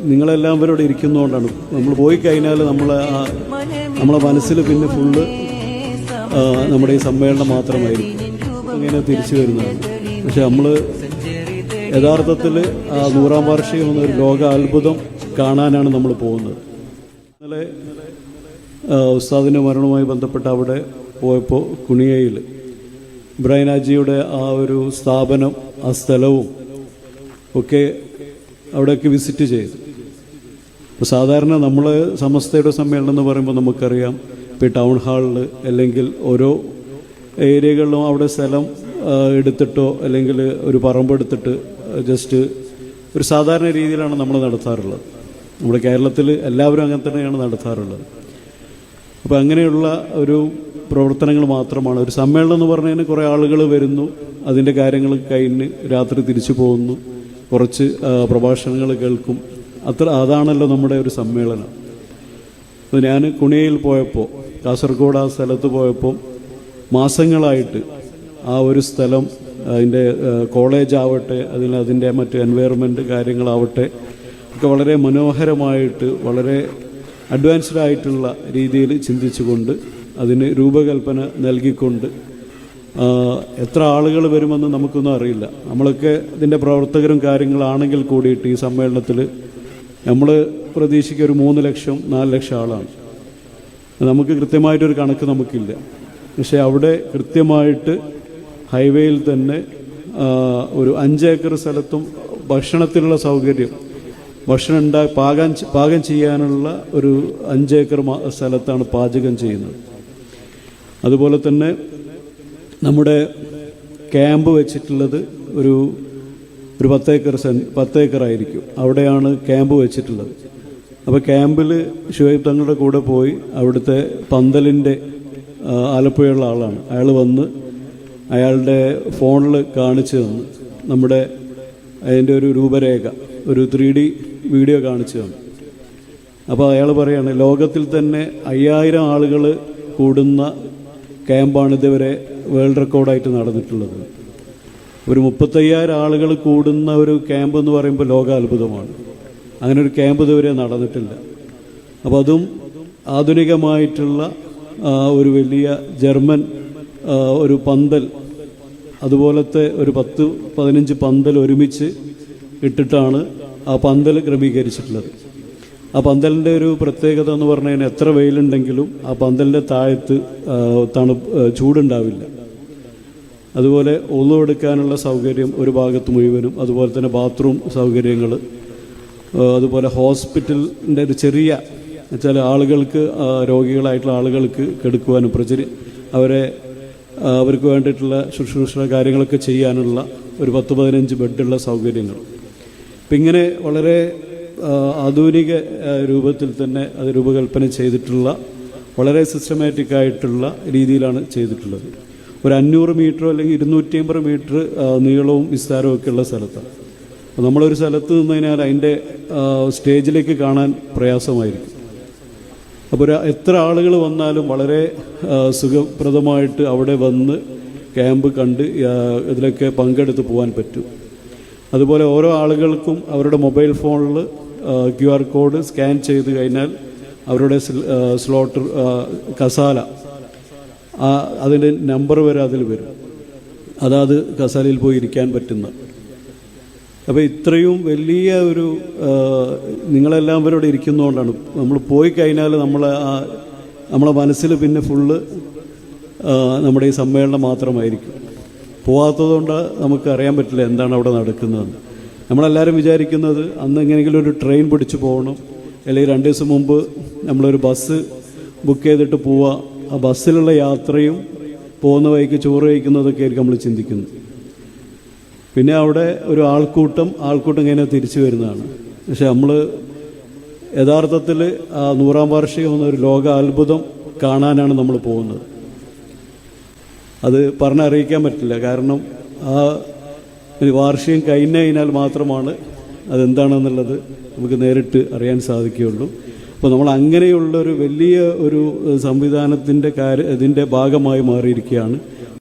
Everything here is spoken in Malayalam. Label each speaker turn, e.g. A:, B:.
A: നിങ്ങളെല്ലാവരും ഇവിടെ ഇരിക്കുന്നതുകൊണ്ടാണ്. നമ്മൾ പോയി കഴിഞ്ഞാൽ നമ്മളെ മനസ്സിൽ പിന്നെ ഫുള്ള് നമ്മുടെ ഈ സമ്മേളനം മാത്രമായിരിക്കും. അങ്ങനെ തിരിച്ചു വരുന്നതാണ്. പക്ഷെ നമ്മൾ യഥാർത്ഥത്തിൽ 100-ാം വാർഷികം എന്നൊരു ലോക അത്ഭുതം കാണാനാണ് നമ്മൾ പോകുന്നത്. ഇന്നലെ ഉസ്താദിൻ്റെ മരണവുമായി ബന്ധപ്പെട്ട് അവിടെ പോയപ്പോൾ കുണിയയിൽ ഇബ്രാഹിം ഹാജിയുടെ ആ ഒരു സ്ഥാപനം, ആ സ്ഥലവും ഒക്കെ അവിടെയൊക്കെ വിസിറ്റ് ചെയ്തു. ഇപ്പോൾ സാധാരണ നമ്മൾ സമസ്തയുടെ സമ്മേളനം എന്ന് പറയുമ്പോൾ നമുക്കറിയാം, ഇപ്പോൾ ടൗൺ ഹാളിൽ അല്ലെങ്കിൽ ഓരോ ഏരിയകളിലും അവിടെ സ്ഥലം എടുത്തിട്ടോ അല്ലെങ്കിൽ ഒരു പറമ്പെടുത്തിട്ട് ജസ്റ്റ് ഒരു സാധാരണ രീതിയിലാണ് നമ്മൾ നടത്താറുള്ളത്. നമ്മുടെ കേരളത്തിൽ എല്ലാവരും അങ്ങനെ തന്നെയാണ് നടത്താറുള്ളത്. അപ്പോൾ അങ്ങനെയുള്ള ഒരു പ്രവർത്തനങ്ങൾ മാത്രമാണ്. ഒരു സമ്മേളനം എന്ന് പറഞ്ഞതിന് കുറേ ആളുകൾ വരുന്നു, അതിൻ്റെ കാര്യങ്ങൾ കഴിഞ്ഞ് രാത്രി തിരിച്ചു പോകുന്നു, കുറച്ച് പ്രഭാഷണങ്ങൾ കേൾക്കും. അതാണല്ലോ നമ്മുടെ ഒരു സമ്മേളനം. അപ്പോൾ ഞാൻ കുണിയയിൽ പോയപ്പോൾ, കാസർഗോഡ് ആ സ്ഥലത്ത് പോയപ്പോൾ മാസങ്ങളായിട്ട് ആ ഒരു സ്ഥലം, അതിൻ്റെ കോളേജ് ആവട്ടെ, അതിൻ്റെ മറ്റ് എൻവയറമെൻറ്റ് കാര്യങ്ങളാവട്ടെ ഒക്കെ വളരെ മനോഹരമായിട്ട് വളരെ അഡ്വാൻസ്ഡ് ആയിട്ടുള്ള രീതിയിൽ ചിന്തിച്ചുകൊണ്ട് അതിന് രൂപകൽപ്പന നൽകിക്കൊണ്ട് എത്ര ആളുകൾ വരുമെന്ന് നമുക്കൊന്നും അറിയില്ല. നമ്മളൊക്കെ ഇതിൻ്റെ പ്രവർത്തകരും കാര്യങ്ങളാണെങ്കിൽ കൂടിയിട്ട് ഈ സമ്മേളനത്തിൽ നമ്മൾ പ്രതീക്ഷിക്കുക ഒരു 3 ലക്ഷം 4 ലക്ഷം ആളാണ്. നമുക്ക് കൃത്യമായിട്ടൊരു കണക്ക് നമുക്കില്ല. പക്ഷേ അവിടെ കൃത്യമായിട്ട് ഹൈവേയിൽ തന്നെ ഒരു 5 ഏക്കർ സ്ഥലത്തും ഭക്ഷണത്തിനുള്ള സൗകര്യം, ഭക്ഷണം പാകം ചെയ്യാനുള്ള ഒരു 5 ഏക്കർ സ്ഥലത്താണ് പാചകം ചെയ്യുന്നത്. അതുപോലെ തന്നെ നമ്മുടെ ക്യാമ്പ് വെച്ചിട്ടുള്ളത് ഒരു 10 ഏക്കറായിരിക്കും. അവിടെയാണ് ക്യാമ്പ് വെച്ചിട്ടുള്ളത്. അപ്പോൾ ക്യാമ്പിൽ ഷുഹൈബ് തങ്ങളുടെ കൂടെ പോയി അവിടുത്തെ പന്തലിൻ്റെ ആലപ്പുഴയുള്ള ആളാണ്. അയാൾ വന്ന് അയാളുടെ ഫോണിൽ കാണിച്ചു തന്നു നമ്മുടെ അതിൻ്റെ ഒരു രൂപരേഖ, ഒരു 3D വീഡിയോ കാണിച്ചു തന്നു. അപ്പോൾ അയാൾ പറയാണ്, ലോകത്തിൽ തന്നെ 5000 ആളുകൾ കൂടുന്ന ക്യാമ്പാണ് ഇതുവരെ വേൾഡ് റെക്കോർഡായിട്ട് നടന്നിട്ടുള്ളത്. ഒരു 35,000 ആളുകൾ കൂടുന്ന ഒരു ക്യാമ്പ് എന്ന് പറയുമ്പോൾ ലോകാത്ഭുതമാണ്. അങ്ങനെ ഒരു ക്യാമ്പ് ഇതുവരെ നടന്നിട്ടില്ല. അപ്പോൾ അതും ആധുനികമായിട്ടുള്ള ഒരു വലിയ ജർമ്മൻ ഒരു പന്തൽ, അതുപോലത്തെ ഒരു 10-15 പന്തൽ ഒരുമിച്ച് ഇട്ടിട്ടാണ് ആ പന്തൽ ക്രമീകരിച്ചിട്ടുള്ളത്. ആ പന്തലിൻ്റെ ഒരു പ്രത്യേകത എന്ന് പറഞ്ഞു കഴിഞ്ഞാൽ എത്ര വെയിലുണ്ടെങ്കിലും ആ പന്തലിൻ്റെ താഴത്ത് ചൂടുണ്ടാവില്ല. അതുപോലെ ഒന്നു എടുക്കാനുള്ള സൗകര്യം ഒരു ഭാഗത്ത് മുഴുവനും, അതുപോലെ തന്നെ ബാത്റൂം സൗകര്യങ്ങൾ, അതുപോലെ ഹോസ്പിറ്റലിൻ്റെ ഒരു ചെറിയ വെച്ചാൽ ആളുകൾക്ക്, രോഗികളായിട്ടുള്ള ആളുകൾക്ക് കെടുക്കുവാനും അവർക്ക് വേണ്ടിയിട്ടുള്ള ശുശ്രൂഷ കാര്യങ്ങളൊക്കെ ചെയ്യാനുള്ള ഒരു 10-15 ബെഡുള്ള സൗകര്യങ്ങൾ. അപ്പം ഇങ്ങനെ വളരെ ആധുനിക രൂപത്തിൽ തന്നെ അത് രൂപകൽപ്പന ചെയ്തിട്ടുള്ള വളരെ സിസ്റ്റമാറ്റിക് ആയിട്ടുള്ള രീതിയിലാണ് ചെയ്തിട്ടുള്ളത്. ഒരു 500 മീറ്ററോ അല്ലെങ്കിൽ 250 മീറ്റർ നീളവും വിസ്താരവും ഒക്കെ ഉള്ള സ്ഥലത്താണ്. അപ്പോൾ നമ്മളൊരു സ്ഥലത്ത് നിന്ന് കഴിഞ്ഞാൽ അതിൻ്റെ സ്റ്റേജിലേക്ക് കാണാൻ പ്രയാസമായിരിക്കും. അപ്പോൾ എത്ര ആളുകൾ വന്നാലും വളരെ സുഖപ്രദമായിട്ട് അവിടെ വന്ന് ക്യാമ്പ് കണ്ട് ഇതിലൊക്കെ പങ്കെടുത്ത് പോകാൻ പറ്റും. അതുപോലെ ഓരോ ആളുകൾക്കും അവരുടെ മൊബൈൽ ഫോണിൽ QR കോഡ് സ്കാൻ ചെയ്ത് കഴിഞ്ഞാൽ അവരുടെ സ്ലോട്ട് കസാല, അതിൻ്റെ നമ്പർ വരെ അതിൽ വരും. അതാത് കസാലയിൽ പോയി ഇരിക്കാൻ പറ്റുന്ന. അപ്പോൾ ഇത്രയും വലിയ ഒരു നിങ്ങളെല്ലാവരും ഇവിടെ ഇരിക്കുന്നതുകൊണ്ടാണ്. നമ്മൾ പോയി കഴിഞ്ഞാൽ നമ്മളെ മനസ്സിൽ പിന്നെ ഫുള്ള് നമ്മുടെ ഈ സമ്മേളനം മാത്രമായിരിക്കും. പോകാത്തതുകൊണ്ട് നമുക്ക് അറിയാൻ പറ്റില്ല എന്താണ് അവിടെ നടക്കുന്നതെന്ന്. നമ്മളെല്ലാവരും വിചാരിക്കുന്നത് അന്ന് എങ്ങനെയെങ്കിലും ഒരു ട്രെയിൻ പിടിച്ച് പോകണം, അല്ലെങ്കിൽ 2 ദിവസം മുമ്പ് നമ്മളൊരു ബസ് ബുക്ക് ചെയ്തിട്ട് പോവുക, ആ ബസ്സിലുള്ള യാത്രയും പോകുന്ന വഴിക്ക് ചോറ് കഴിക്കുന്നതൊക്കെ ആയിരിക്കും നമ്മൾ ചിന്തിക്കുന്നത്. പിന്നെ അവിടെ ഒരു ആൾക്കൂട്ടം ഇങ്ങനെ തിരിച്ചു വരുന്നതാണ്. പക്ഷെ നമ്മൾ യഥാർത്ഥത്തിൽ 100-ാം വാർഷികം എന്നൊരു ലോക അത്ഭുതം കാണാനാണ് നമ്മൾ പോകുന്നത്. അത് പറഞ്ഞറിയിക്കാൻ പറ്റില്ല. കാരണം ആ വാർഷികം കഴിഞ്ഞാൽ മാത്രമാണ് അതെന്താണെന്നുള്ളത് നമുക്ക് നേരിട്ട് അറിയാൻ സാധിക്കുകയുള്ളൂ. അപ്പോൾ നമ്മൾ അങ്ങനെയുള്ളൊരു വലിയ ഒരു സംവിധാനത്തിൻ്റെ ഇതിൻ്റെ ഭാഗമായി മാറിയിരിക്കുകയാണ്.